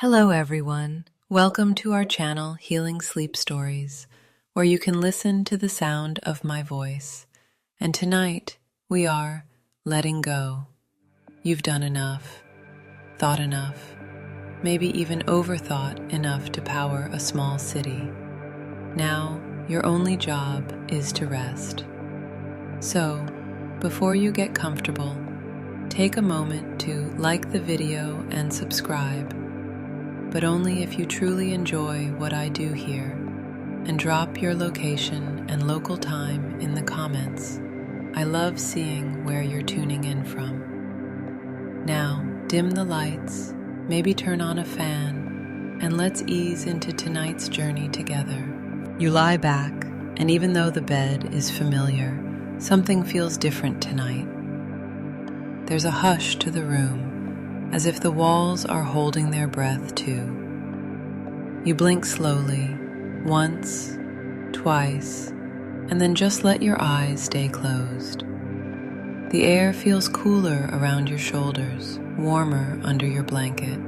Hello everyone, welcome to our channel Healing Sleep Stories, where you can listen to the sound of my voice. And tonight we are letting go. You've done enough, thought enough, maybe even overthought enough to power a small city. Now your only job is to rest. So, before you get comfortable, take a moment to like the video and subscribe, but only if you truly enjoy what I do here, and drop your location and local time in the comments. I love seeing where you're tuning in from. Now, dim the lights, maybe turn on a fan, and let's ease into tonight's journey together. You lie back, and even though the bed is familiar, something feels different tonight. There's a hush to the room, as if the walls are holding their breath too. You blink slowly, once, twice, and then just let your eyes stay closed. The air feels cooler around your shoulders, warmer under your blanket.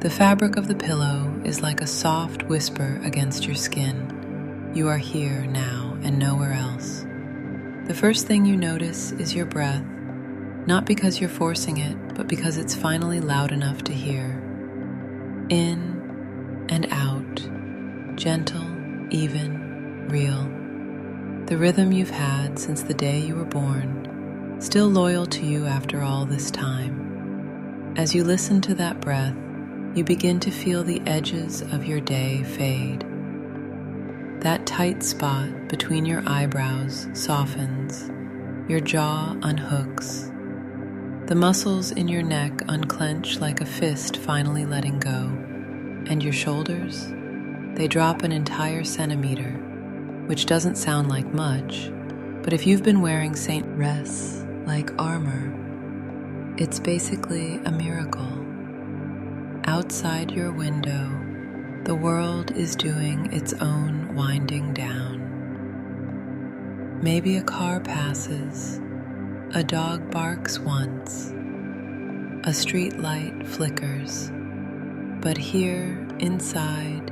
The fabric of the pillow is like a soft whisper against your skin. You are here now and nowhere else. The first thing you notice is your breath, not because you're forcing it, but because it's finally loud enough to hear. In and out, gentle, even, real. The rhythm you've had since the day you were born, still loyal to you after all this time. As you listen to that breath, you begin to feel the edges of your day fade. That tight spot between your eyebrows softens, your jaw unhooks. The muscles in your neck unclench like a fist finally letting go, and your shoulders, they drop an entire centimeter, which doesn't sound like much, but if you've been wearing St. Rests like armor, it's basically a miracle. Outside your window, the world is doing its own winding down. Maybe a car passes, a dog barks once, a street light flickers, but here inside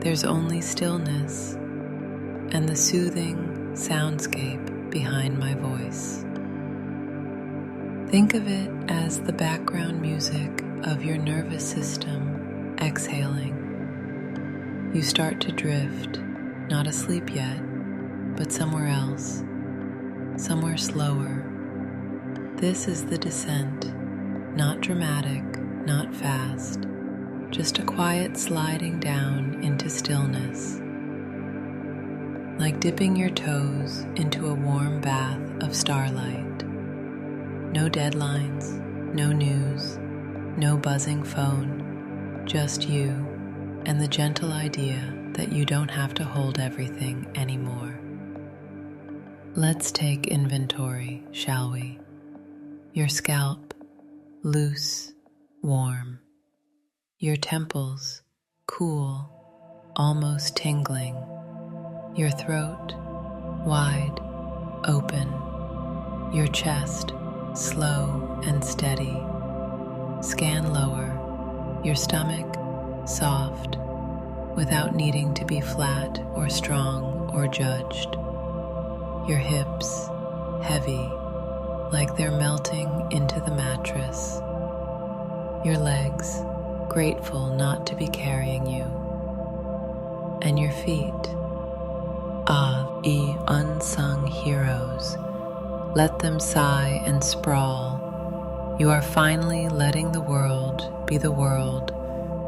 there's only stillness and the soothing soundscape behind my voice. Think of it as the background music of your nervous system exhaling. You start to drift, not asleep yet, but somewhere else, somewhere slower. This is the descent, not dramatic, not fast, just a quiet sliding down into stillness. Like dipping your toes into a warm bath of starlight. No deadlines, no news, no buzzing phone, just you and the gentle idea that you don't have to hold everything anymore. Let's take inventory, shall we? Your scalp, loose, warm. Your temples, cool, almost tingling. Your throat, wide, open. Your chest, slow and steady. Scan lower. Your stomach, soft, without needing to be flat or strong or judged. Your hips, heavy, like they're melting into the mattress. Your legs, grateful not to be carrying you. And your feet, unsung heroes. Let them sigh and sprawl. You are finally letting the world be the world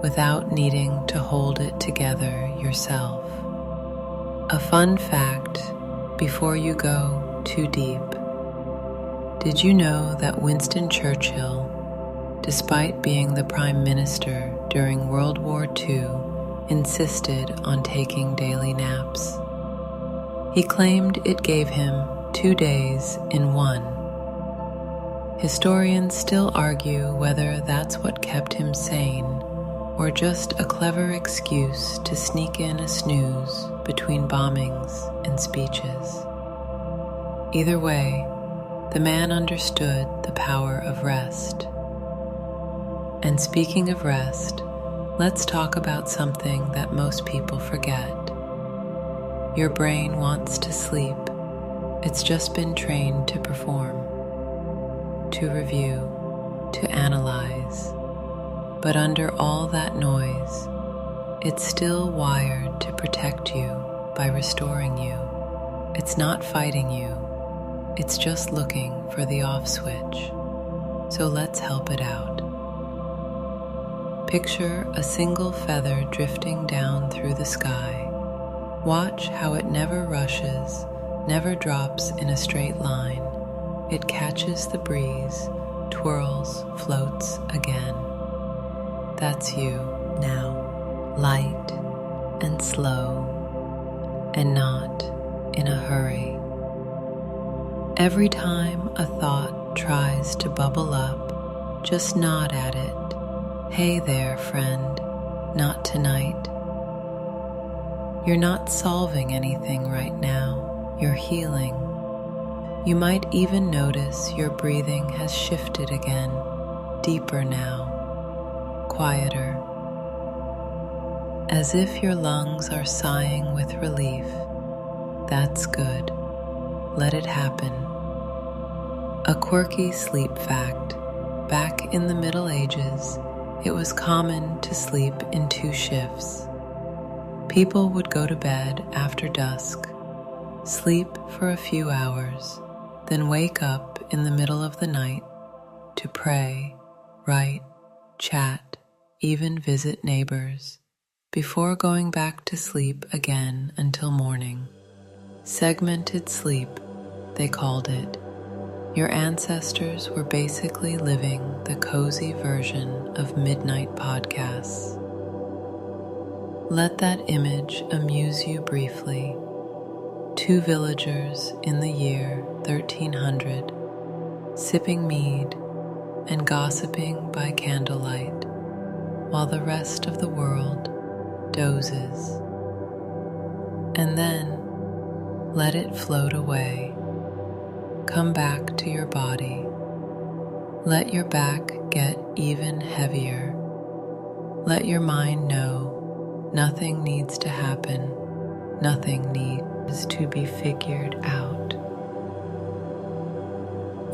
without needing to hold it together yourself. A fun fact before you go too deep. Did you know that Winston Churchill, despite being the Prime Minister during World War II, insisted on taking daily naps? He claimed it gave him 2 days in one. Historians still argue whether that's what kept him sane or just a clever excuse to sneak in a snooze between bombings and speeches. Either way, the man understood the power of rest. And speaking of rest, let's talk about something that most people forget. Your brain wants to sleep. It's just been trained to perform, to review, to analyze. But under all that noise, it's still wired to protect you by restoring you. It's not fighting you. It's just looking for the off switch. So let's help it out. Picture a single feather drifting down through the sky. Watch how it never rushes, never drops in a straight line. It catches the breeze, twirls, floats again. That's you now, light and slow, and not in a hurry. Every time a thought tries to bubble up, just nod at it. Hey there, friend, not tonight. You're not solving anything right now, you're healing. You might even notice your breathing has shifted again, deeper now, quieter. As if your lungs are sighing with relief. That's good. Let it happen. A quirky sleep fact. Back in the Middle Ages, it was common to sleep in 2 shifts. People would go to bed after dusk, sleep for a few hours, then wake up in the middle of the night to pray, write, chat, even visit neighbors, before going back to sleep again until morning. Segmented sleep, they called it. Your ancestors were basically living the cozy version of midnight podcasts. Let that image amuse you briefly. 2 villagers in the year 1300, sipping mead and gossiping by candlelight, while the rest of the world dozes. And then let it float away. Come back to your body. Let your back get even heavier. Let your mind know nothing needs to happen. Nothing needs to be figured out.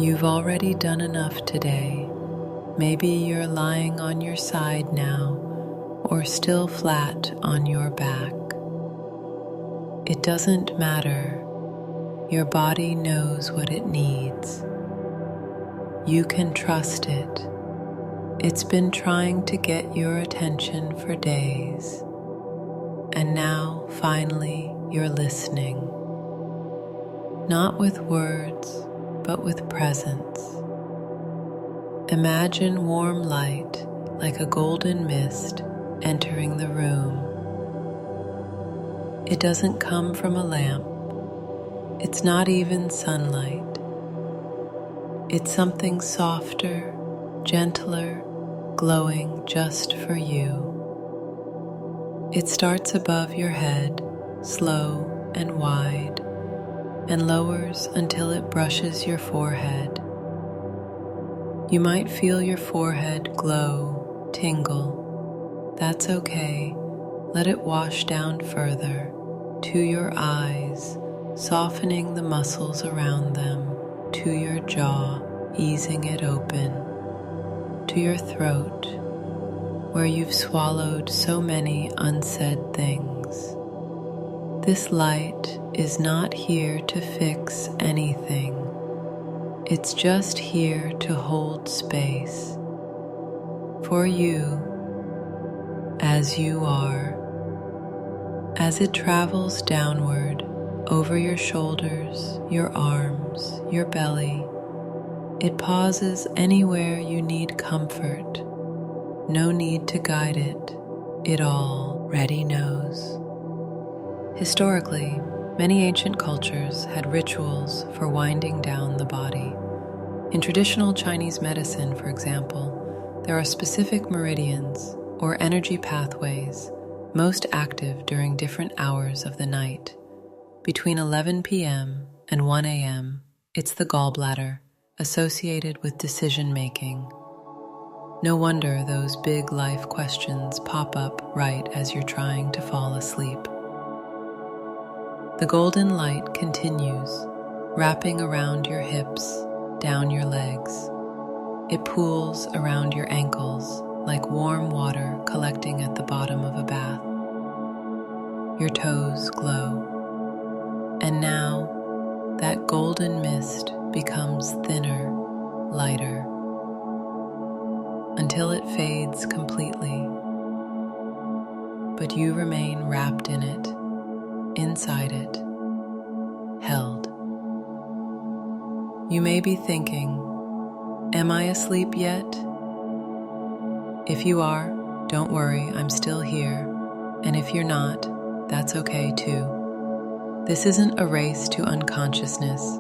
You've already done enough today. Maybe you're lying on your side now, or still flat on your back. It doesn't matter. Your body knows what it needs. You can trust it. It's been trying to get your attention for days. And now, finally, you're listening. Not with words, but with presence. Imagine warm light like a golden mist entering the room. It doesn't come from a lamp. It's not even sunlight. It's something softer, gentler, glowing just for you. It starts above your head, slow and wide, and lowers until it brushes your forehead. You might feel your forehead glow, tingle. That's okay. Let it wash down further to your eyes, softening the muscles around them, to your jaw, easing it open, to your throat, where you've swallowed so many unsaid things. This light is not here to fix anything. It's just here to hold space for you as you are. As it travels downward over your shoulders, your arms, your belly, it pauses anywhere you need comfort. No need to guide it. It already knows. Historically, many ancient cultures had rituals for winding down the body. In traditional Chinese medicine, for example, there are specific meridians or energy pathways most active during different hours of the night. Between 11 p.m. and 1 a.m., it's the gallbladder, associated with decision-making. No wonder those big life questions pop up right as you're trying to fall asleep. The golden light continues, wrapping around your hips, down your legs. It pools around your ankles like warm water collecting at the bottom of a bath. Your toes glow, and now that golden mist becomes thinner, lighter, until it fades completely. But you remain wrapped in it, inside it, held. You may be thinking, am I asleep yet? If you are, don't worry, I'm still here. And if you're not, that's okay too. This isn't a race to unconsciousness.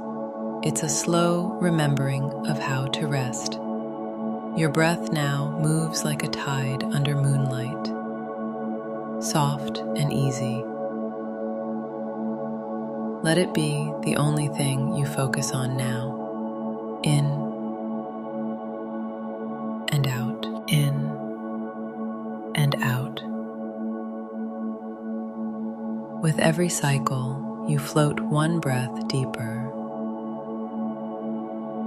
It's a slow remembering of how to rest. Your breath now moves like a tide under moonlight, soft and easy. Let it be the only thing you focus on now. In and out, in and out. With every cycle, you float one breath deeper.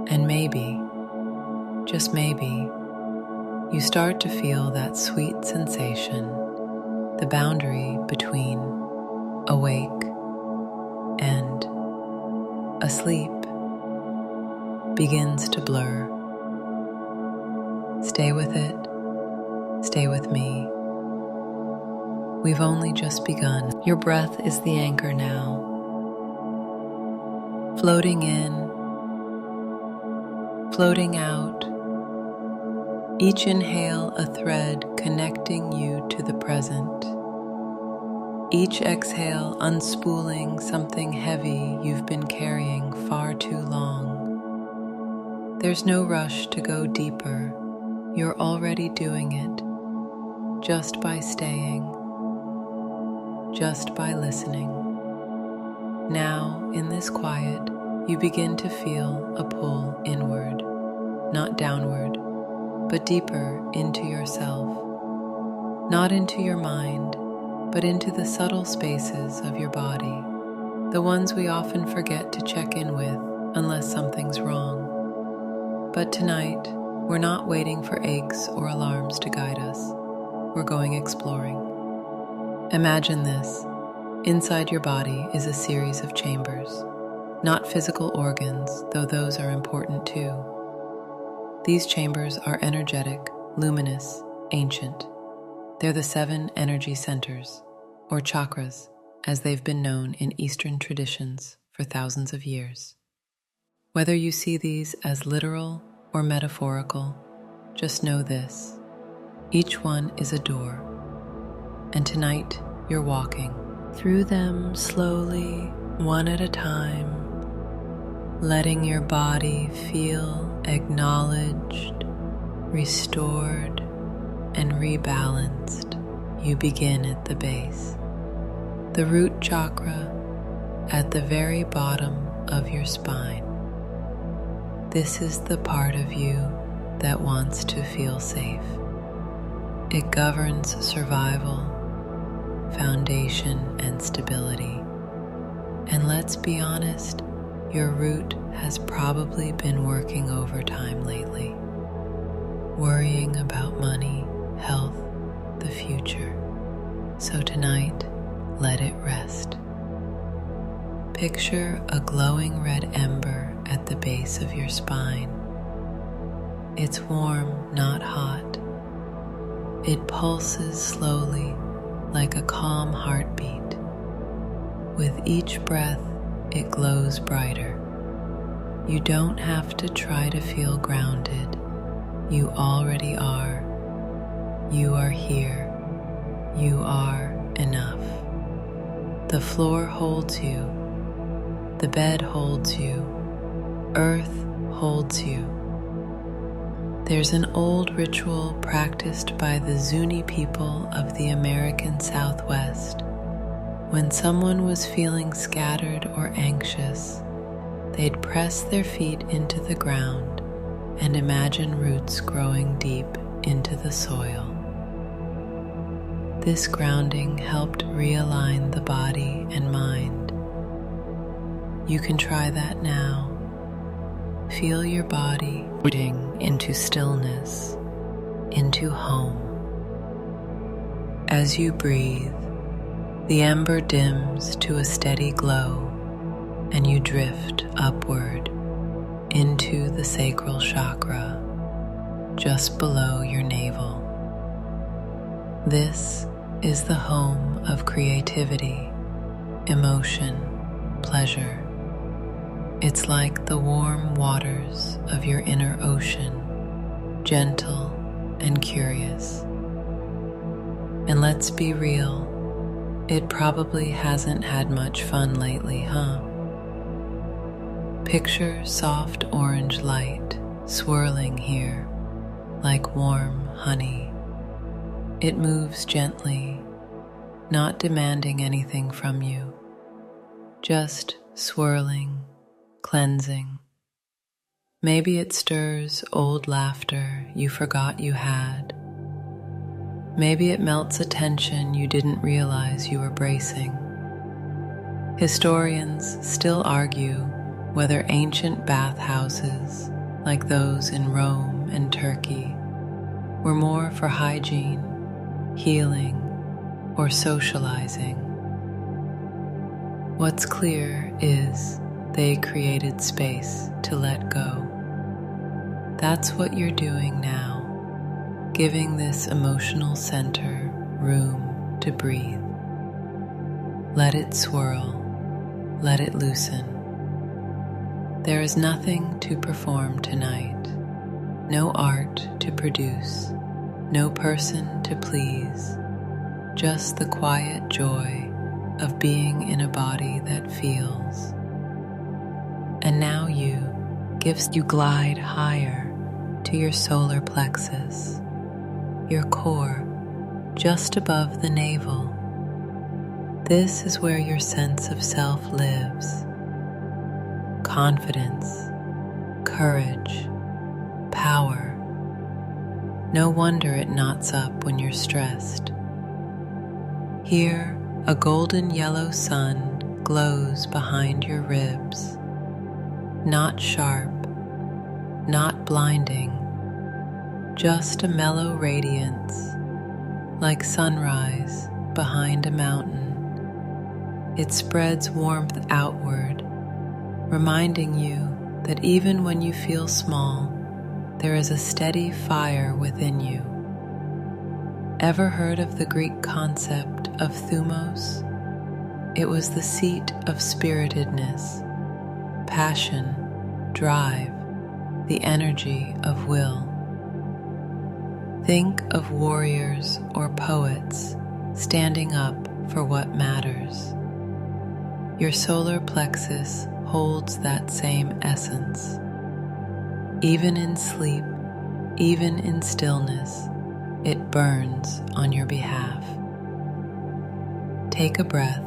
And maybe, just maybe, you start to feel that sweet sensation, the boundary between awake and asleep begins to blur. Stay with it, stay with me. We've only just begun. Your breath is the anchor now, floating in, floating out. Each inhale a thread connecting you to the present. Each exhale unspooling something heavy you've been carrying far too long. There's no rush to go deeper. You're already doing it, just by staying, just by listening. Now, in this quiet, you begin to feel a pull inward, not downward, but deeper into yourself, not into your mind, but into the subtle spaces of your body, the ones we often forget to check in with unless something's wrong. But tonight, we're not waiting for aches or alarms to guide us. We're going exploring. Imagine this. Inside your body is a series of chambers, not physical organs, though those are important too. These chambers are energetic, luminous, ancient. They're the 7 energy centers, or chakras, as they've been known in Eastern traditions for thousands of years. Whether you see these as literal or metaphorical, just know this. Each one is a door, and tonight you're walking through them slowly, one at a time, letting your body feel acknowledged, restored, and rebalanced. You begin at the base, the root chakra at the very bottom of your spine. This is the part of you that wants to feel safe. It governs survival, foundation, and stability. And let's be honest, your root has probably been working overtime lately, worrying about money, health, the future. So tonight, let it rest. Picture a glowing red ember at the base of your spine. It's warm, not hot. It pulses slowly, like a calm heartbeat. With each breath, it glows brighter. You don't have to try to feel grounded. You already are. You are here. You are enough. The floor holds you. The bed holds you. Earth holds you. There's an old ritual practiced by the Zuni people of the American Southwest. When someone was feeling scattered or anxious, they'd press their feet into the ground and imagine roots growing deep into the soil. This grounding helped realign the body and mind. You can try that now. Feel your body rooting into stillness, into home. As you breathe, the ember dims to a steady glow, and you drift upward into the sacral chakra, just below your navel. This is the home of creativity, emotion, pleasure. It's like the warm waters of your inner ocean, gentle and curious. And let's be real, it probably hasn't had much fun lately, huh? Picture soft orange light swirling here like warm honey. It moves gently, not demanding anything from you, just swirling, cleansing. Maybe it stirs old laughter you forgot you had. Maybe it melts a tension you didn't realize you were bracing. Historians still argue whether ancient bathhouses, like those in Rome and Turkey, were more for hygiene, healing, or socializing. What's clear is they created space to let go. That's what you're doing now, giving this emotional center room to breathe. Let it swirl, let it loosen. There is nothing to perform tonight, no art to produce, no person to please, just the quiet joy of being in a body that feels. And now you glide higher to your solar plexus, your core, just above the navel. This is where your sense of self lives. Confidence, courage, power. No wonder it knots up when you're stressed. Here, a golden yellow sun glows behind your ribs. Not sharp, not blinding, just a mellow radiance, like sunrise behind a mountain. It spreads warmth outward, reminding you that even when you feel small, there is a steady fire within you. Ever heard of the Greek concept of thumos? It was the seat of spiritedness, passion, drive, the energy of will. Think of warriors or poets standing up for what matters. Your solar plexus holds that same essence. Even in sleep, even in stillness, it burns on your behalf. Take a breath.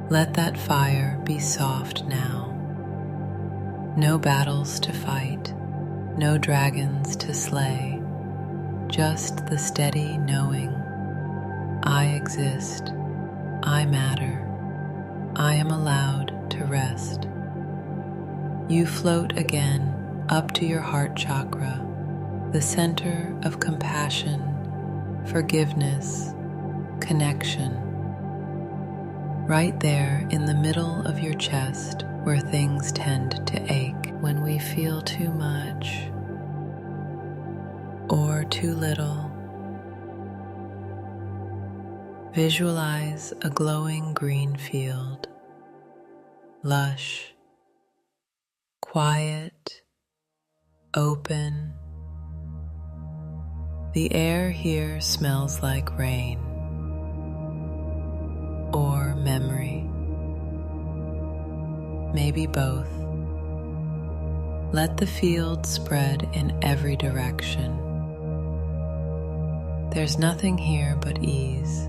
Let that fire be soft now. No battles to fight, no dragons to slay, just the steady knowing. I exist, I matter, I am allowed to rest. You float again up to your heart chakra, the center of compassion, forgiveness, connection. Right there in the middle of your chest where things tend to ache when we feel too much or too little. Visualize a glowing green field, lush, quiet, open. The air here smells like rain or memory, maybe both. Let the field spread in every direction. There's nothing here but ease.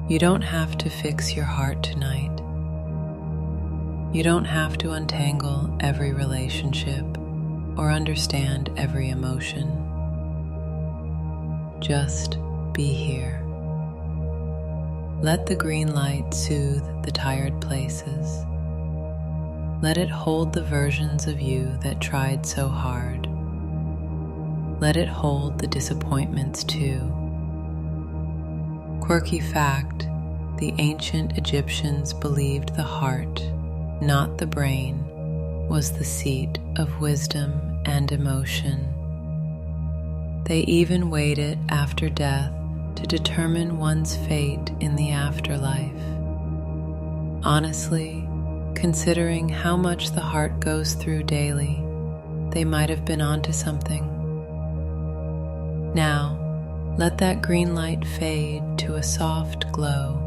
You don't have to fix your heart tonight. You don't have to untangle every relationship or understand every emotion. just be here. Let the green light soothe the tired places. Let it hold the versions of you that tried so hard. Let it hold the disappointments too. Quirky fact, the ancient Egyptians believed the heart, not the brain, was the seat of wisdom and emotion. They even weighed it after death to determine one's fate in the afterlife. Honestly, considering how much the heart goes through daily, they might have been onto something. Now, let that green light fade to a soft glow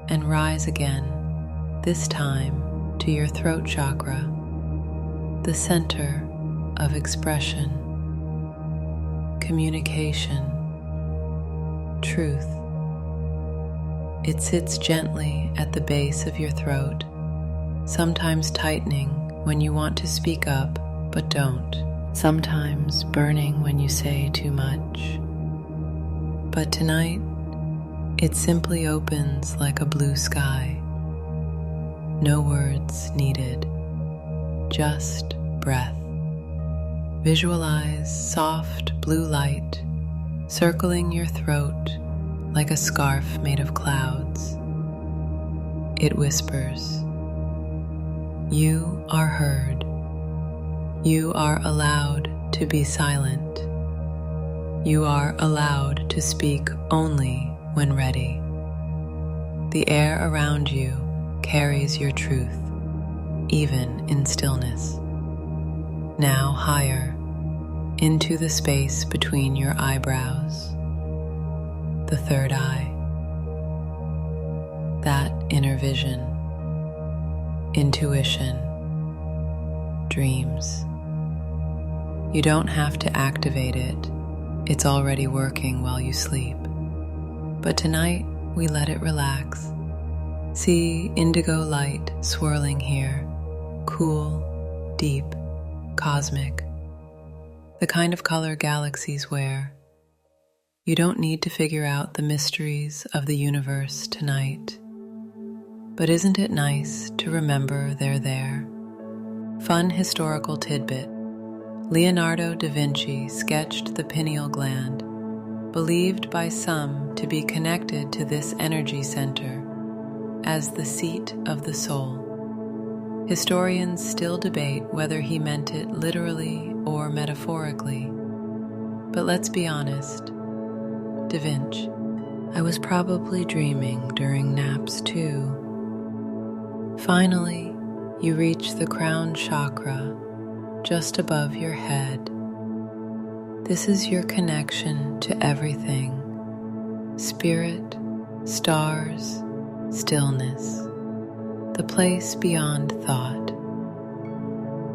and rise again, this time to your throat chakra, the center of expression, communication, truth. It sits gently at the base of your throat, sometimes tightening when you want to speak up but don't, sometimes burning when you say too much. But tonight, it simply opens like a blue sky. No words needed, just breath. Visualize soft blue light circling your throat like a scarf made of clouds. It whispers, "You are heard. You are allowed to be silent. You are allowed to speak only when ready." The air around you carries your truth, even in stillness. Now higher, into the space between your eyebrows, the third eye, that inner vision, intuition, dreams. You don't have to activate it. It's already working while you sleep. But tonight, we let it relax. See indigo light swirling here, cool, deep, cosmic, the kind of color galaxies wear. You don't need to figure out the mysteries of the universe tonight. But isn't it nice to remember they're there? Fun historical tidbit. Leonardo da Vinci sketched the pineal gland, believed by some to be connected to this energy center as the seat of the soul. Historians still debate whether he meant it literally or metaphorically. But let's be honest, Da Vinci, I was probably dreaming during naps too. Finally, you reach the crown chakra just above your head. This is your connection to everything: spirit, stars, stillness, the place beyond thought.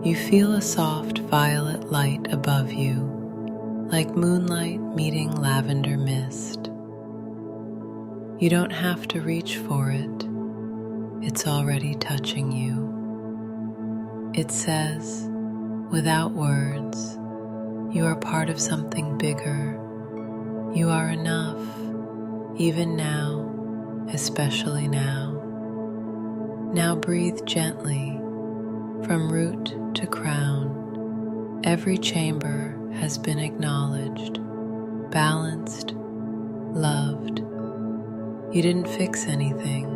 You feel a soft violet light above you, like moonlight meeting lavender mist. You don't have to reach for it. It's already touching you. It says, without words, you are part of something bigger. You are enough, even now, especially now. Now breathe gently, from root to crown. Every chamber has been acknowledged, balanced, loved. You didn't fix anything.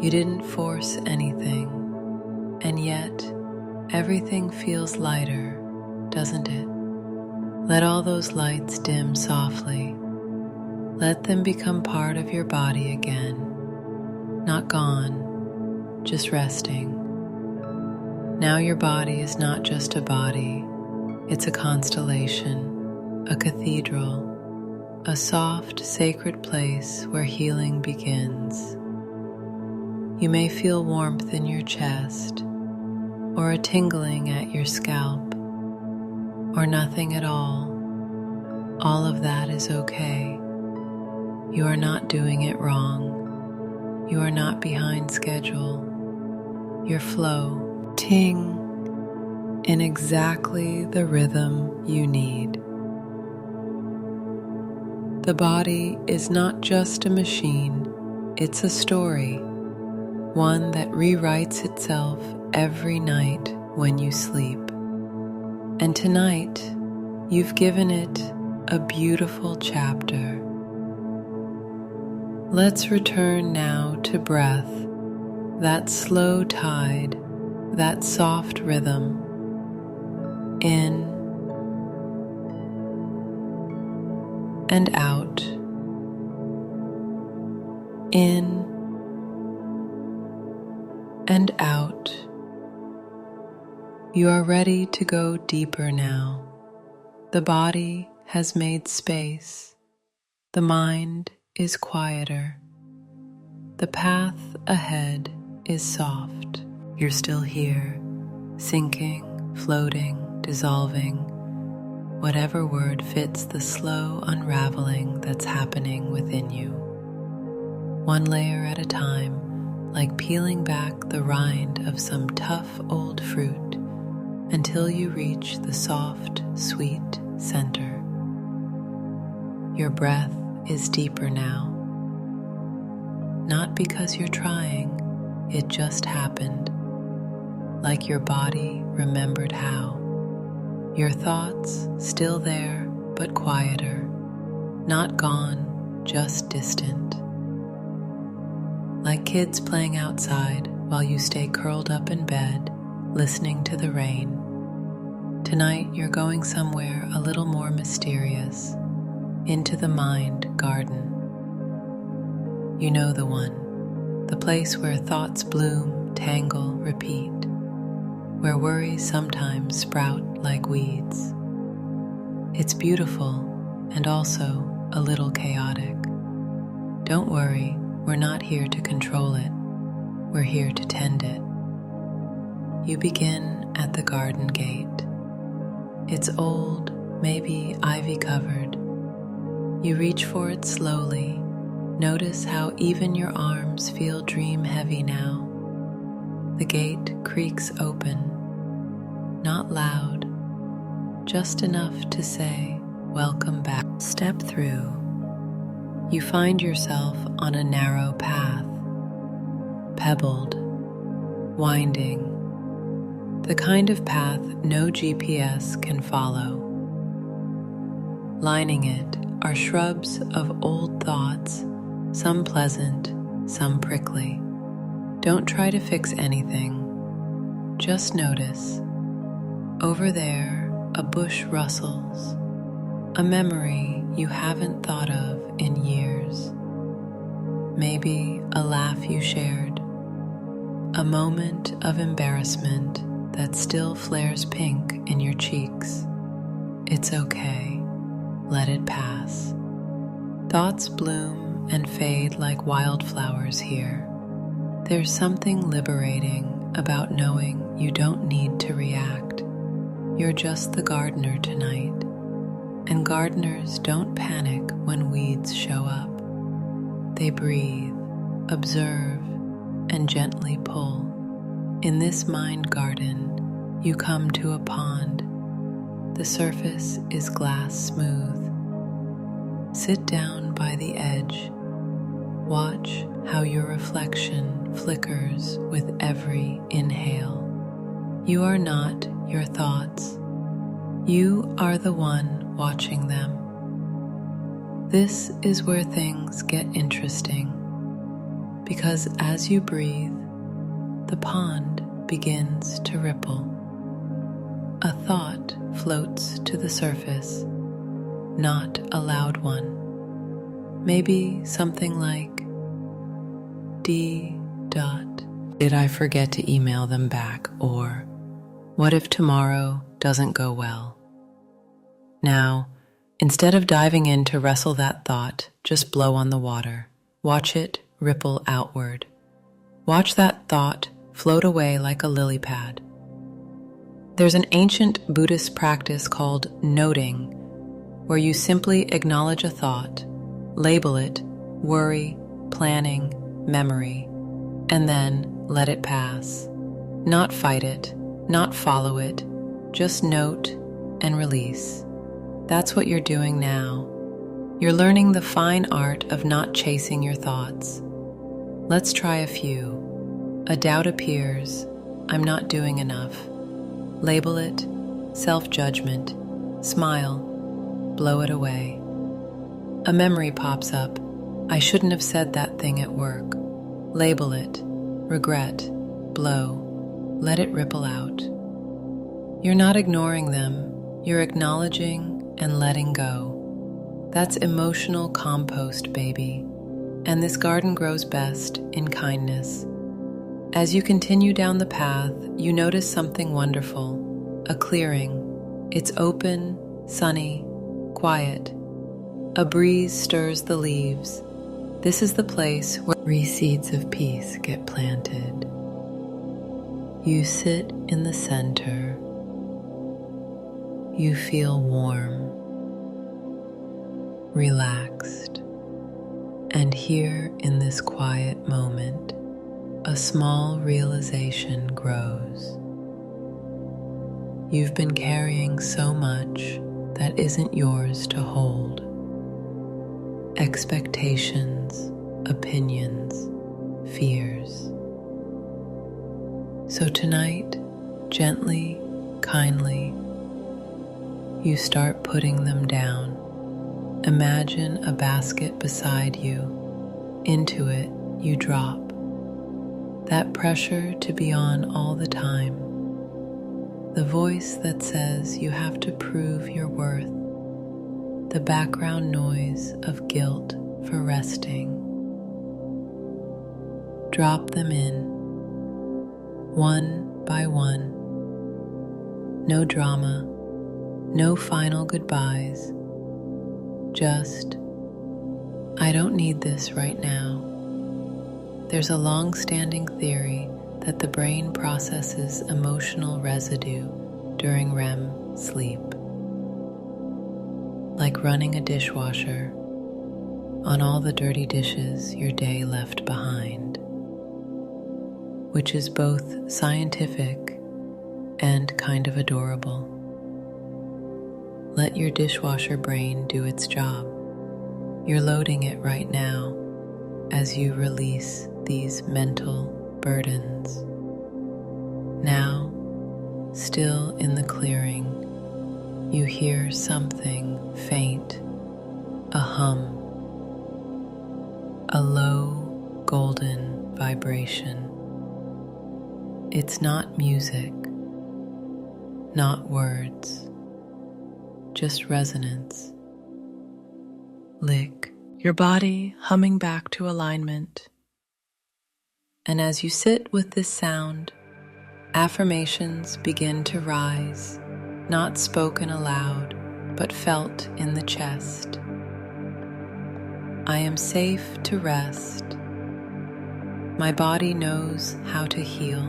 You didn't force anything. And yet, everything feels lighter, doesn't it? Let all those lights dim softly. Let them become part of your body again. Not gone, just resting. Now your body is not just a body. It's a constellation, a cathedral, a soft, sacred place where healing begins. You may feel warmth in your chest, or a tingling at your scalp, or nothing at all. All of that is okay. You are not doing it wrong. You are not behind schedule. Your flow, ting, in exactly the rhythm you need. The body is not just a machine, it's a story, one that rewrites itself every night when you sleep. And tonight, you've given it a beautiful chapter. Let's return now to breath, that slow tide, that soft rhythm. In and out. In and out. You are ready to go deeper now. The body has made space. The mind is quieter. The path ahead is soft. You're still here, sinking, floating, dissolving, whatever word fits the slow unraveling that's happening within you. One layer at a time, like peeling back the rind of some tough old fruit until you reach the soft, sweet center. Your breath is deeper now. Not because you're trying, it just happened. Like your body remembered how. Your thoughts still there, but quieter. Not gone, just distant. Like kids playing outside while you stay curled up in bed, listening to the rain. Tonight you're going somewhere a little more mysterious, into the mind garden. You know the one, the place where thoughts bloom, tangle, repeat, where worries sometimes sprout like weeds. It's beautiful and also a little chaotic. Don't worry, we're not here to control it. We're here to tend it. You begin at the garden gate. It's old, maybe ivy-covered. You reach for it slowly. Notice how even your arms feel dream-heavy now. The gate creaks open, not loud, just enough to say, "Welcome back." Step through. You find yourself on a narrow path, pebbled, winding, the kind of path no GPS can follow. Lining it are shrubs of old thoughts, some pleasant, some prickly. Don't try to fix anything. Just notice. Over there, a bush rustles, a memory you haven't thought of in years. Maybe a laugh you shared, a moment of embarrassment that still flares pink in your cheeks. It's okay. Let it pass. Thoughts bloom and fade like wildflowers here. There's something liberating about knowing you don't need to react. You're just the gardener tonight. And gardeners don't panic when weeds show up. They breathe, observe, and gently pull. In this mind garden, you come to a pond. The surface is glass smooth. Sit down by the edge. Watch how your reflection flickers with every inhale. You are not your thoughts. You are the one watching them. This is where things get interesting, because as you breathe, the pond begins to ripple. A thought floats to the surface, not a loud one. Maybe something like, D. Did I forget to email them back? Or, what if tomorrow doesn't go well? Now, instead of diving in to wrestle that thought, just blow on the water. Watch it ripple outward. Watch that thought float away like a lily pad. There's an ancient Buddhist practice called noting, where you simply acknowledge a thought, label it, worry, planning, memory, and then let it pass. Not fight it, not follow it, just note and release. That's what you're doing now. You're learning the fine art of not chasing your thoughts. Let's try a few. A doubt appears. I'm not doing enough. Label it. Self-judgment. Smile. Blow it away. A memory pops up. I shouldn't have said that thing at work. Label it. Regret. Blow. Let it ripple out. You're not ignoring them. You're acknowledging and letting go. That's emotional compost, baby. And this garden grows best in kindness. As you continue down the path, you notice something wonderful. A clearing. It's open, sunny, quiet. A breeze stirs the leaves. This is the place where seeds of peace get planted. You sit in the center. You feel warm, relaxed, and here in this quiet moment, a small realization grows. You've been carrying so much that isn't yours to hold. Expectations, opinions, fears. So tonight, gently, kindly, you start putting them down. Imagine a basket beside you. Into it, you drop. That pressure to be on all the time. The voice that says you have to prove your worth. The background noise of guilt for resting. Drop them in, one by one. No drama, no final goodbyes. Just, I don't need this right now. There's a long-standing theory that the brain processes emotional residue during REM sleep. Like running a dishwasher on all the dirty dishes your day left behind, which is both scientific and kind of adorable. Let your dishwasher brain do its job. You're loading it right now as you release these mental burdens. Now, still in the clearing, you hear something faint, a hum, a low golden vibration. It's not music, not words, just resonance. Lick your body humming back to alignment. And as you sit with this sound, affirmations begin to rise, not spoken aloud, but felt in the chest. I am safe to rest. My body knows how to heal.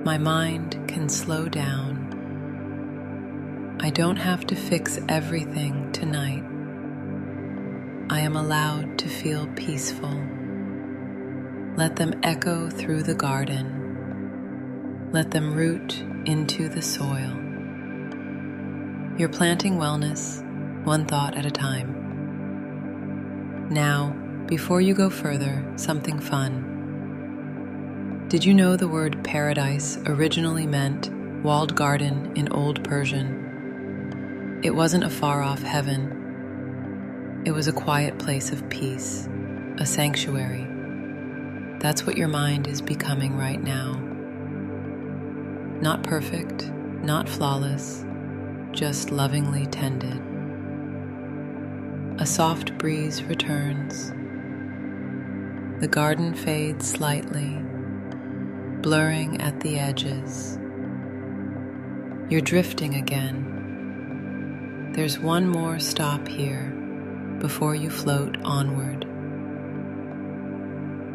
My mind can slow down. I don't have to fix everything tonight. I am allowed to feel peaceful. Let them echo through the garden. Let them root into the soil. You're planting wellness, one thought at a time. Now, before you go further, something fun. Did you know the word paradise originally meant walled garden in Old Persian? It wasn't a far-off heaven. It was a quiet place of peace, a sanctuary. That's what your mind is becoming right now. Not perfect, not flawless, just lovingly tended. A soft breeze returns. The garden fades slightly, blurring at the edges. You're drifting again. There's one more stop here before you float onward.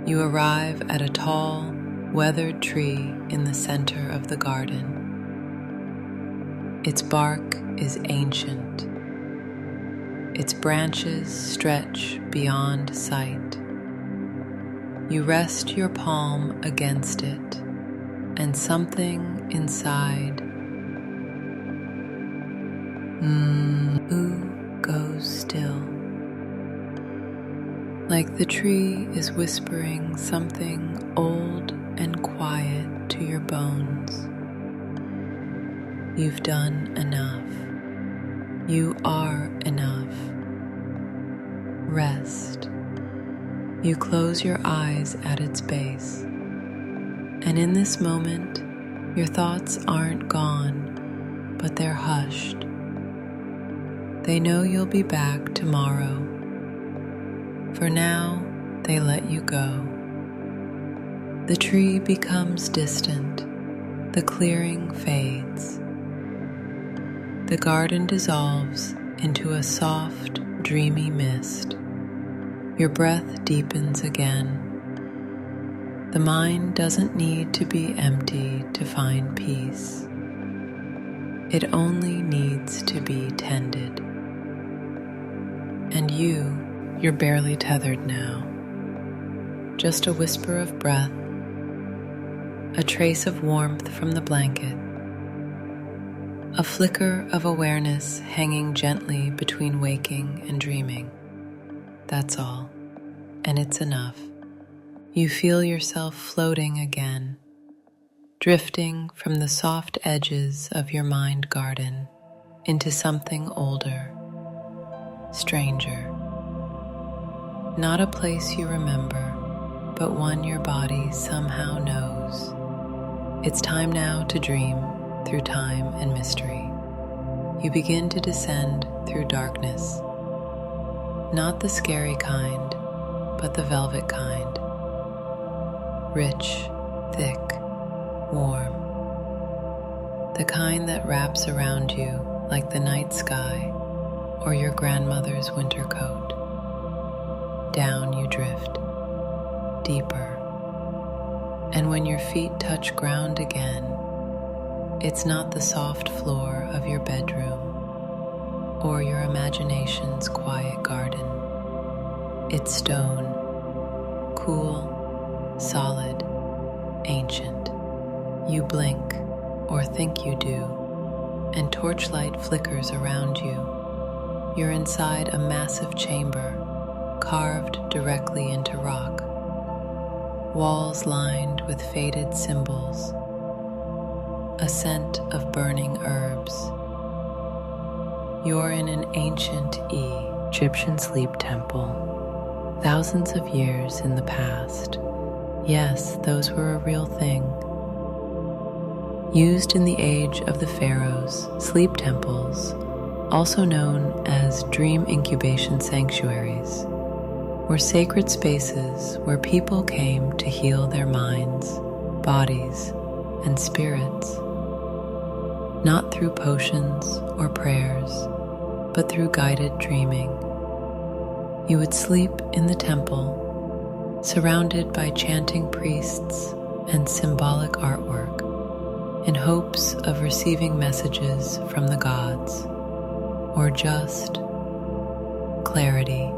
You arrive at a tall, weathered tree in the center of the garden. Its bark is ancient. Its branches stretch beyond sight. You rest your palm against it, and something inside goes like the tree is whispering something old and quiet to your bones. You've done enough. You are enough. Rest. You close your eyes at its base. And in this moment, your thoughts aren't gone, but they're hushed. They know you'll be back tomorrow. For now, they let you go. The tree becomes distant. The clearing fades. The garden dissolves into a soft, dreamy mist. Your breath deepens again. The mind doesn't need to be empty to find peace. It only needs to be tended. And you're barely tethered now. Just a whisper of breath, a trace of warmth from the blanket, a flicker of awareness hanging gently between waking and dreaming. That's all, and it's enough. You feel yourself floating again, drifting from the soft edges of your mind garden into something older, stranger. Not a place you remember, but one your body somehow knows. It's time now to dream through time and mystery. You begin to descend through darkness. Not the scary kind, but the velvet kind. Rich, thick, warm. The kind that wraps around you like the night sky or your grandmother's winter coat. Down you drift, deeper. And when your feet touch ground again, it's not the soft floor of your bedroom or your imagination's quiet garden. It's stone, cool, solid, ancient. You blink, or think you do, and torchlight flickers around you. You're inside a massive chamber, carved directly into rock. Walls lined with faded symbols. A scent of burning herbs. You're in an ancient Egyptian sleep temple, thousands of years in the past. Yes, those were a real thing. Used in the age of the pharaohs, sleep temples, also known as dream incubation sanctuaries, were sacred spaces where people came to heal their minds, bodies, and spirits. Not through potions or prayers, but through guided dreaming. You would sleep in the temple, surrounded by chanting priests and symbolic artwork, in hopes of receiving messages from the gods, or just clarity.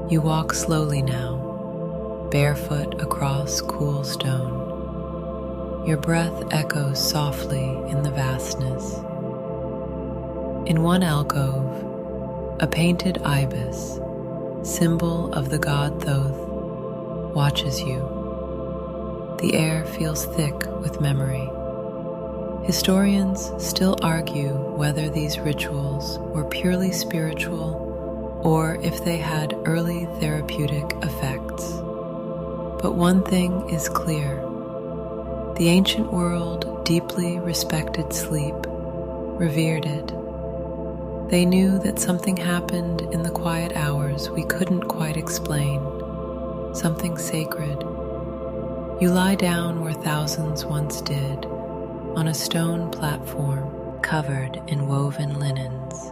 You walk slowly now, barefoot across cool stone. Your breath echoes softly in the vastness. In one alcove, a painted ibis, symbol of the god Thoth, watches you. The air feels thick with memory. Historians still argue whether these rituals were purely spiritual or if they had early therapeutic effects. But one thing is clear. The ancient world deeply respected sleep, revered it. They knew that something happened in the quiet hours we couldn't quite explain, something sacred. You lie down where thousands once did, on a stone platform covered in woven linens.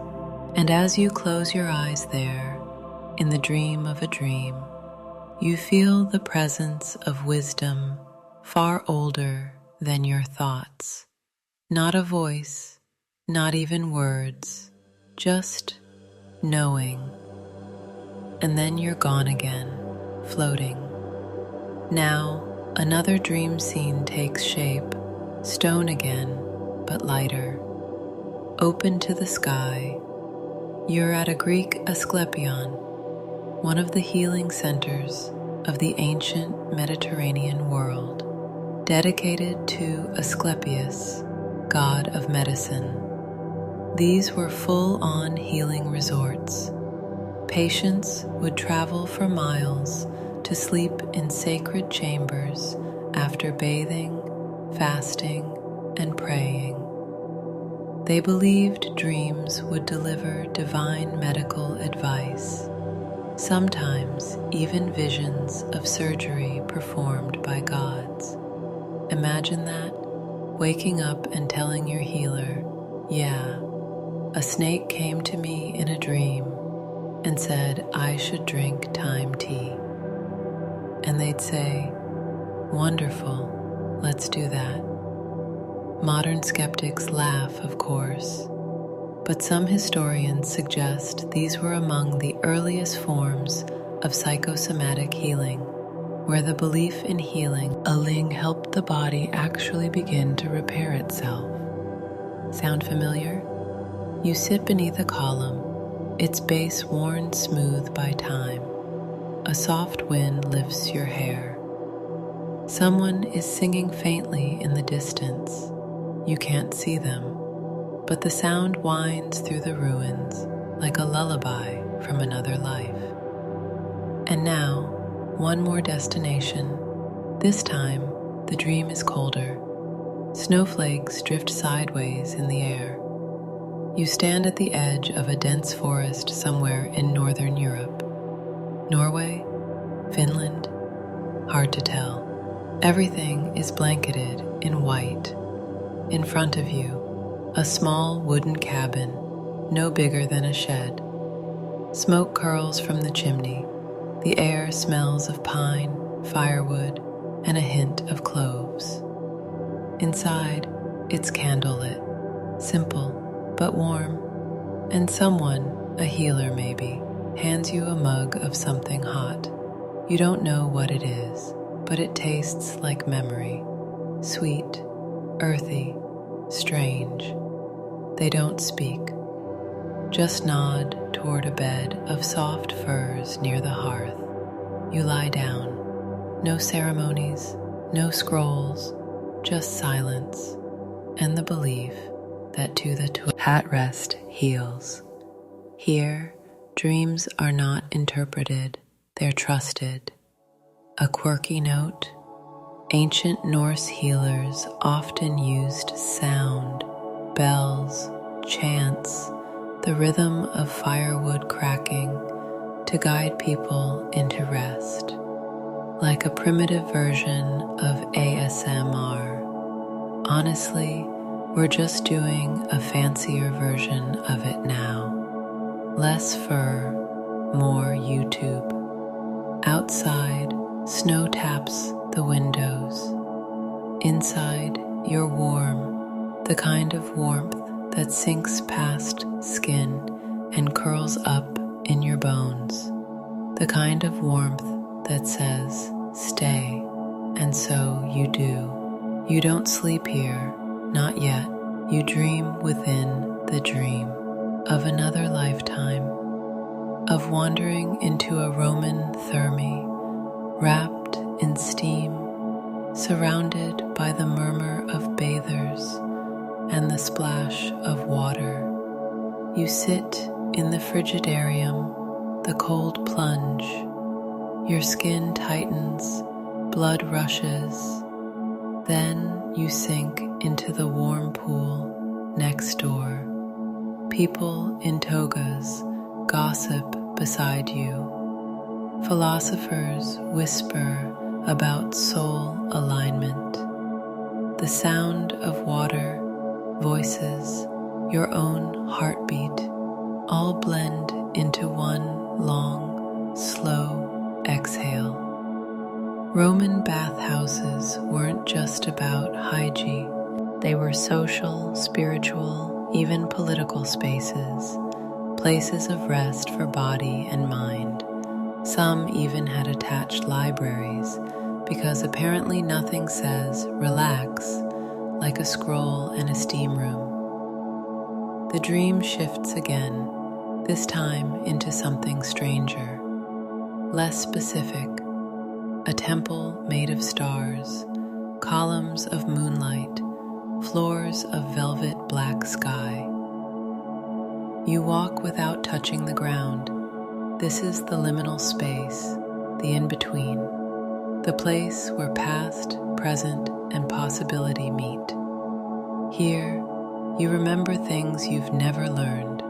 And as you close your eyes there, in the dream of a dream, you feel the presence of wisdom far older than your thoughts. Not a voice, not even words, just knowing. And then you're gone again, floating. Now, another dream scene takes shape, stone again, but lighter. Open to the sky, you're at a Greek Asclepion, one of the healing centers of the ancient Mediterranean world, dedicated to Asclepius, god of medicine. These were full-on healing resorts. Patients would travel for miles to sleep in sacred chambers after bathing, fasting, and praying. They believed dreams would deliver divine medical advice, sometimes even visions of surgery performed by gods. Imagine that, waking up and telling your healer, "Yeah, a snake came to me in a dream and said I should drink thyme tea." And they'd say, "Wonderful, let's do that." Modern skeptics laugh, of course, but some historians suggest these were among the earliest forms of psychosomatic healing, where the belief in healing helped the body actually begin to repair itself. Sound familiar? You sit beneath a column, its base worn smooth by time. A soft wind lifts your hair. Someone is singing faintly in the distance. You can't see them, but the sound winds through the ruins like a lullaby from another life. And now, one more destination. This time, the dream is colder. Snowflakes drift sideways in the air. You stand at the edge of a dense forest somewhere in northern Europe. Norway? Finland? Hard to tell. Everything is blanketed in white. In front of you, a small wooden cabin, no bigger than a shed. Smoke curls from the chimney. The air smells of pine, firewood, and a hint of cloves. Inside, it's candlelit, simple but warm, and someone, a healer maybe, hands you a mug of something hot. You don't know what it is, but it tastes like memory, sweet, earthy, strange. They don't speak, just nod toward a bed of soft furs near the hearth. You lie down. No ceremonies, no scrolls, just silence, and the belief that to the at rest heals. Here, dreams are not interpreted, they're trusted. A quirky note: ancient Norse healers often used sound, bells, chants, the rhythm of firewood cracking to guide people into rest, like a primitive version of ASMR. Honestly, we're just doing a fancier version of it now. Less fur, more YouTube. Outside, snow taps the windows. Inside, you're warm, the kind of warmth that sinks past skin and curls up in your bones. The kind of warmth that says, "Stay," and so you do. You don't sleep here, not yet. You dream within the dream of another lifetime, of wandering into a Roman therme, wrapped in steam, surrounded by the murmur of bathers and the splash of water. You sit in the frigidarium, the cold plunge. Your skin tightens, blood rushes. Then you sink into the warm pool next door. People in togas gossip beside you. Philosophers whisper about soul alignment. The sound of water, voices, your own heartbeat, all blend into one long, slow exhale. Roman bathhouses weren't just about hygiene. They were social, spiritual, even political spaces, places of rest for body and mind. Some even had attached libraries, because apparently nothing says relax like a scroll in a steam room. The dream shifts again, this time into something stranger. less specific, a temple made of stars, columns of moonlight, floors of velvet black sky. You walk without touching the ground. This is the liminal space, the in-between, the place where past, present, and possibility meet. Here, you remember things you've never learned,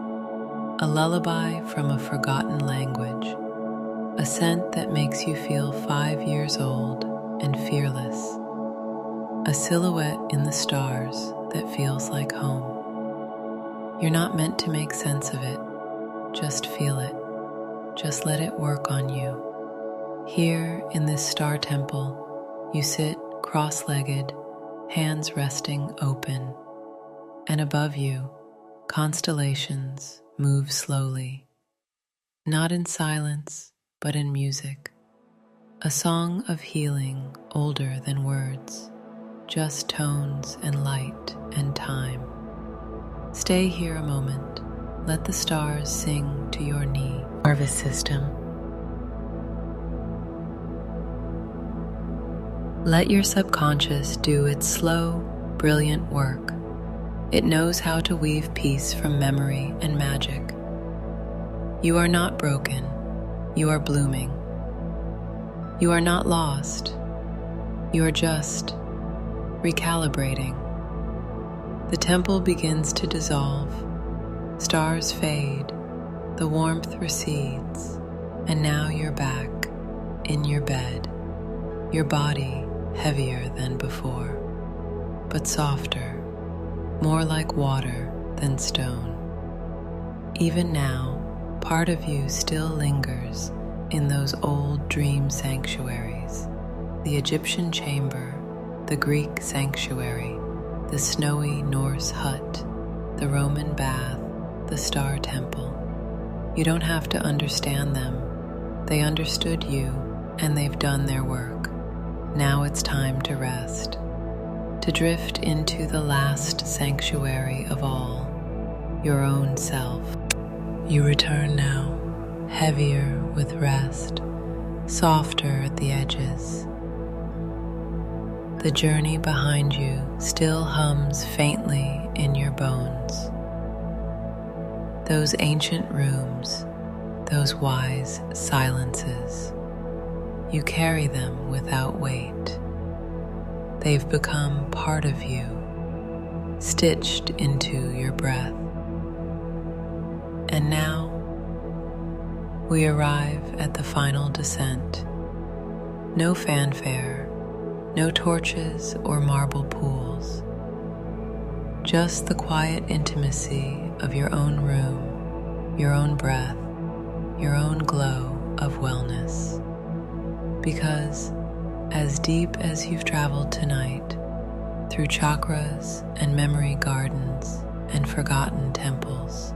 a lullaby from a forgotten language, a scent that makes you feel 5 years old and fearless, a silhouette in the stars that feels like home. You're not meant to make sense of it, just feel it, just let it work on you. Here in this star temple, you sit cross-legged, hands resting open, and above you, constellations move slowly, not in silence, but in music, a song of healing older than words, just tones and light and time. Stay here a moment, let the stars sing to your nervous system. Let your subconscious do its slow, brilliant work. It knows how to weave peace from memory and magic. You are not broken. You are blooming. You are not lost. You are just recalibrating. The temple begins to dissolve. Stars fade. The warmth recedes. And now you're back in your bed. Your body heavier than before, but softer, more like water than stone. Even now, part of you still lingers in those old dream sanctuaries, the Egyptian chamber, the Greek sanctuary, the snowy Norse hut, the Roman bath, the star temple. You don't have to understand them. They understood you, and they've done their work. Now it's time to rest, to drift into the last sanctuary of all, your own self. You return now, heavier with rest, softer at the edges. The journey behind you still hums faintly in your bones. Those ancient rooms, those wise silences, you carry them without weight. They've become part of you, stitched into your breath. And now, we arrive at the final descent. No fanfare, no torches or marble pools. Just the quiet intimacy of your own room, your own breath, your own glow of wellness. Because as deep as you've traveled tonight, through chakras and memory gardens and forgotten temples,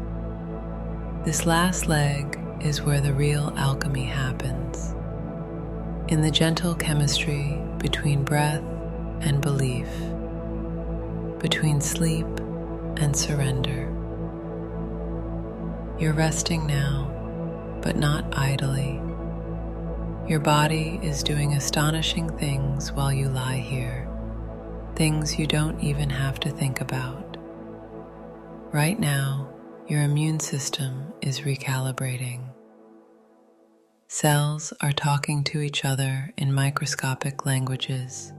this last leg is where the real alchemy happens, in the gentle chemistry between breath and belief, between sleep and surrender. You're resting now, but not idly. Your body is doing astonishing things while you lie here, things you don't even have to think about. Right now, your immune system is recalibrating. Cells are talking to each other in microscopic languages,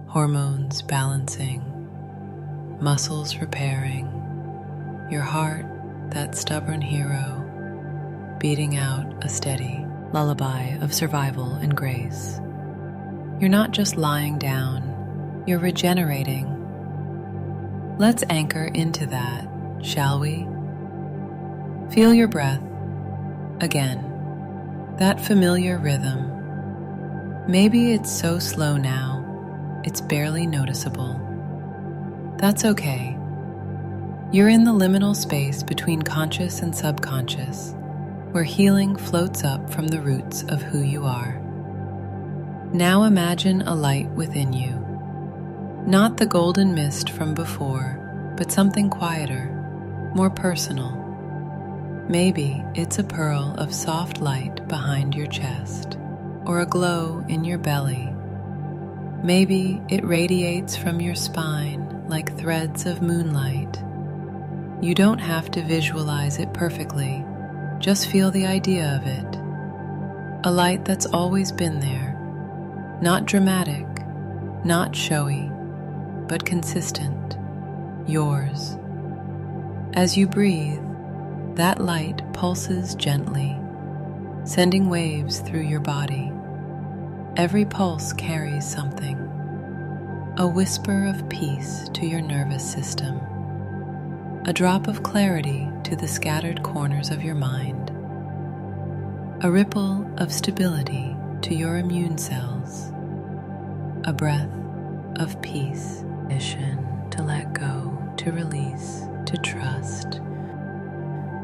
hormones balancing, muscles repairing, your heart, that stubborn hero, beating out a steady lullaby of survival and grace. You're not just lying down, you're regenerating. Let's anchor into that, shall we? Feel your breath. Again, that familiar rhythm. Maybe it's so slow now, it's barely noticeable. That's okay. You're in the liminal space between conscious and subconscious, where healing floats up from the roots of who you are. Now imagine a light within you. Not the golden mist from before, but something quieter, more personal. Maybe it's a pearl of soft light behind your chest, or a glow in your belly. Maybe it radiates from your spine like threads of moonlight. You don't have to visualize it perfectly, just feel the idea of it. A light that's always been there, not dramatic, not showy, but consistent, yours. As you breathe, that light pulses gently, sending waves through your body. Every pulse carries something, a whisper of peace to your nervous system, a drop of clarity to the scattered corners of your mind, a ripple of stability to your immune cells, a breath of peace, permission to let go, to release, to trust.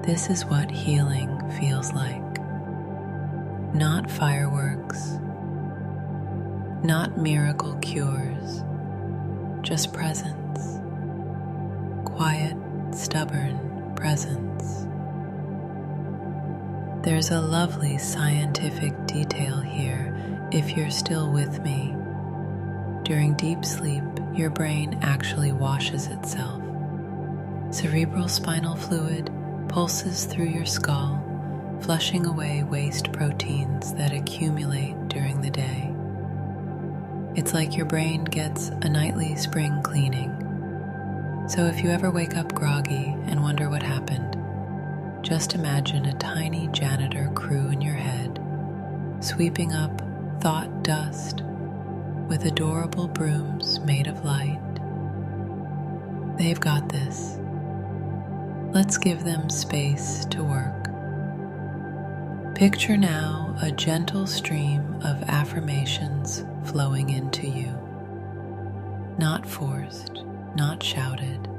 This is what healing feels like. Not fireworks, not miracle cures, just presence. Quiet, stubborn presence. There's a lovely scientific detail here if you're still with me. During deep sleep, your brain actually washes itself. Cerebral spinal fluid pulses through your skull, flushing away waste proteins that accumulate during the day. It's like your brain gets a nightly spring cleaning. So if you ever wake up groggy and wonder what happened, just imagine a tiny janitor crew in your head, sweeping up thought dust with adorable brooms made of light. They've got this. Let's give them space to work. Picture now a gentle stream of affirmations flowing into you. Not forced, not shouted.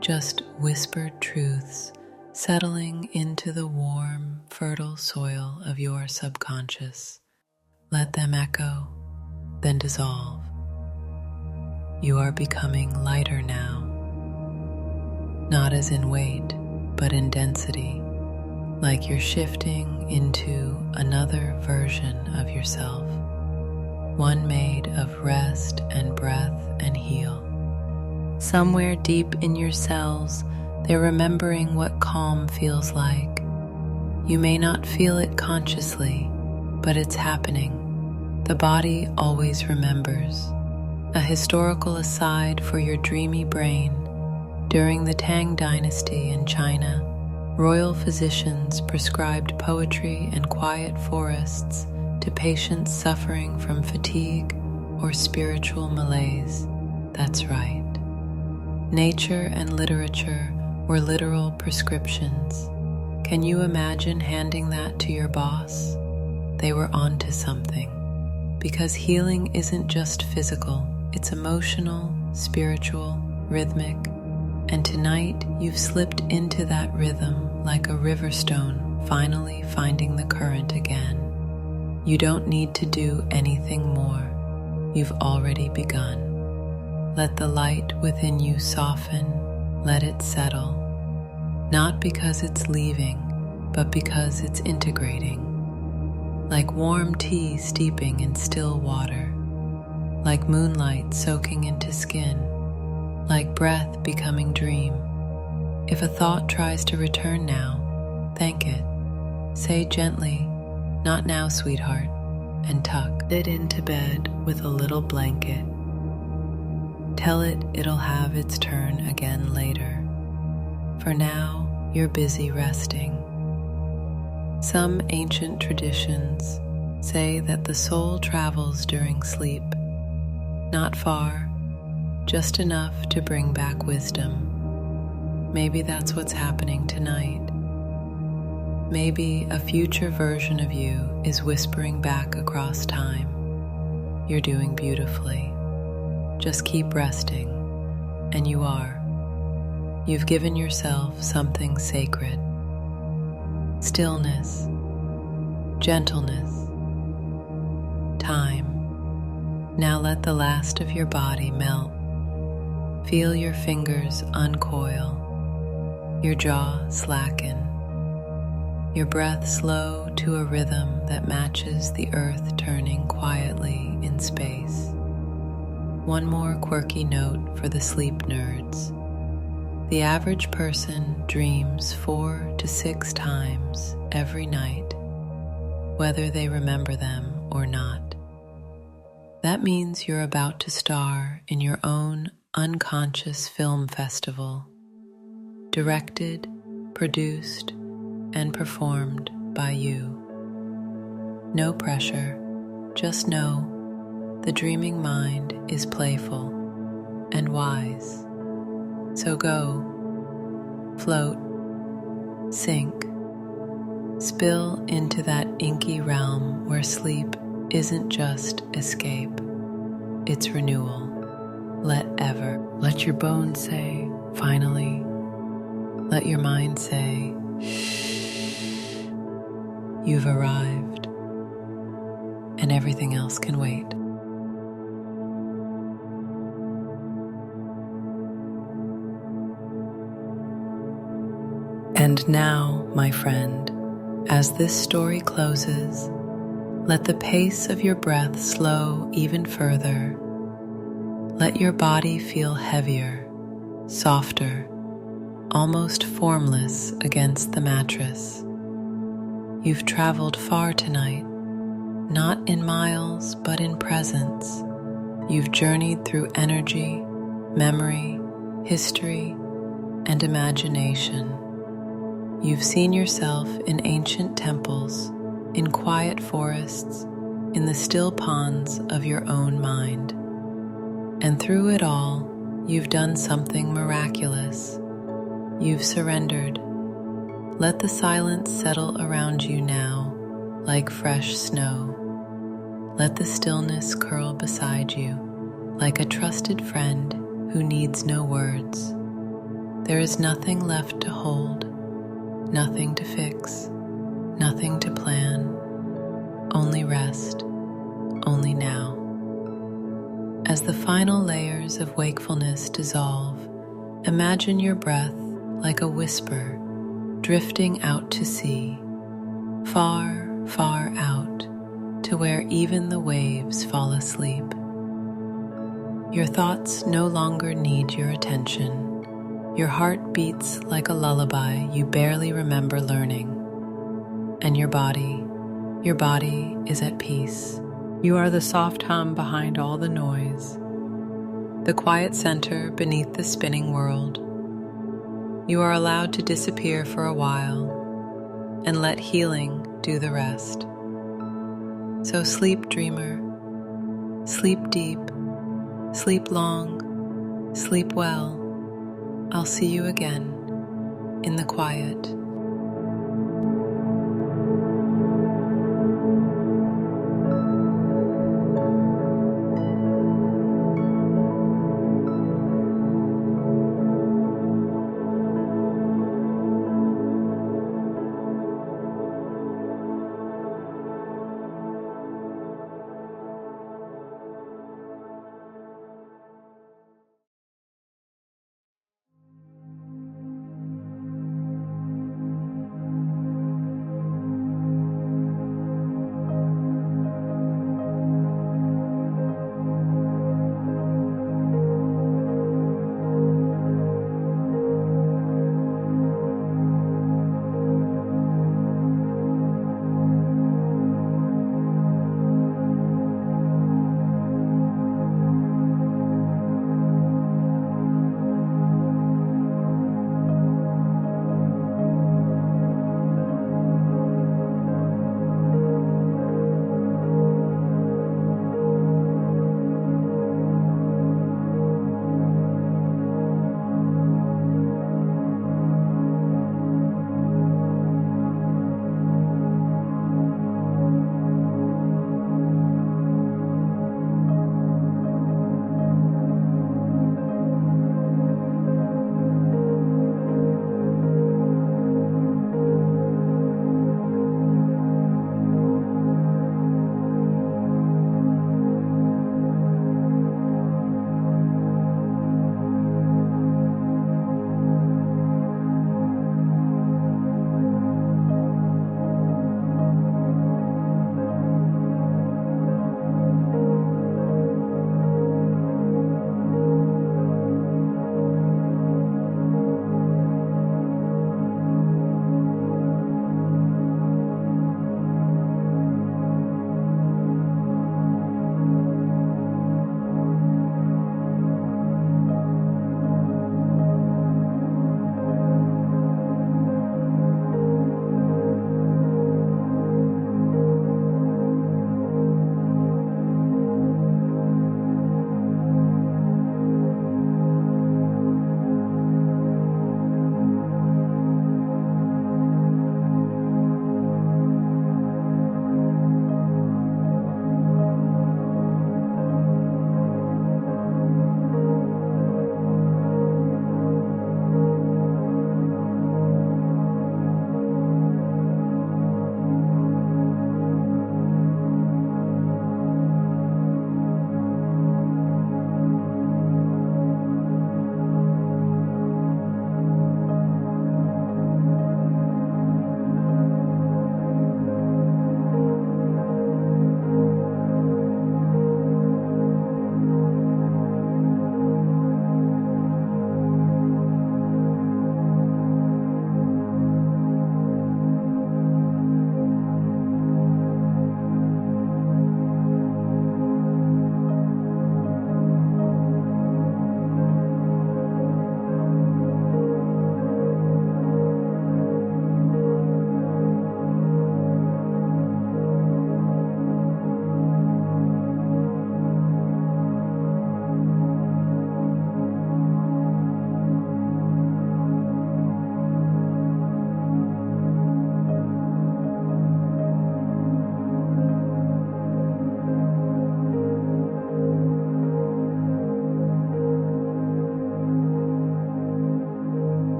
Just whispered truths settling into the warm, fertile soil of your subconscious. Let them echo, then dissolve. You are becoming lighter now. Not as in weight, but in density, like you're shifting into another version of yourself, one made of rest and breath and heal. Somewhere deep in your cells, they're remembering what calm feels like. You may not feel it consciously, but it's happening. The body always remembers. A historical aside for your dreamy brain. During the Tang Dynasty in China, royal physicians prescribed poetry and quiet forests to patients suffering from fatigue or spiritual malaise. That's right. Nature and literature were literal prescriptions. Can you imagine handing that to your boss? They were onto something. Because healing isn't just physical, it's emotional, spiritual, rhythmic. And tonight, you've slipped into that rhythm like a river stone, finally finding the current again. You don't need to do anything more. You've already begun. Let the light within you soften, let it settle. Not because it's leaving, but because it's integrating. Like warm tea steeping in still water. Like moonlight soaking into skin. Like breath becoming dream. If a thought tries to return now, thank it. Say gently, "Not now, sweetheart," and tuck it into bed with a little blanket. Tell it it'll have its turn again later. For now, you're busy resting. Some ancient traditions say that the soul travels during sleep, not far, just enough to bring back wisdom. Maybe that's what's happening tonight. Maybe a future version of you is whispering back across time. You're doing beautifully. Just keep resting, and you are. You've given yourself something sacred. Stillness, gentleness, time. Now let the last of your body melt. Feel your fingers uncoil. your jaw slacken, your breath slow to a rhythm that matches the earth turning quietly in space. One more quirky note for the sleep nerds. The average person dreams 4 to 6 times every night, whether they remember them or not. That means you're about to star in your own unconscious film festival, directed, produced, and performed by you. No pressure, just know the dreaming mind is playful and wise. So go, float, sink, spill into that inky realm where sleep isn't just escape, it's renewal. Let your bones say, finally. Let your mind say, shh, you've arrived, and everything else can wait. And now, my friend, as this story closes, let the pace of your breath slow even further. Let your body feel heavier, softer, almost formless against the mattress. You've traveled far tonight, not in miles, but in presence. You've journeyed through energy, memory, history, and imagination. You've seen yourself in ancient temples, in quiet forests, in the still ponds of your own mind. And through it all, you've done something miraculous. You've surrendered. Let the silence settle around you now, like fresh snow. Let the stillness curl beside you, like a trusted friend who needs no words. There is nothing left to hold, nothing to fix, nothing to plan, only rest, only now. As the final layers of wakefulness dissolve, imagine your breath like a whisper drifting out to sea, far, far out, to where even the waves fall asleep. Your thoughts no longer need your attention. Your heart beats like a lullaby you barely remember learning. And your body is at peace. You are the soft hum behind all the noise, the quiet center beneath the spinning world. You are allowed to disappear for a while and let healing do the rest. So sleep, dreamer, sleep deep, sleep long, sleep well. I'll see you again in the quiet.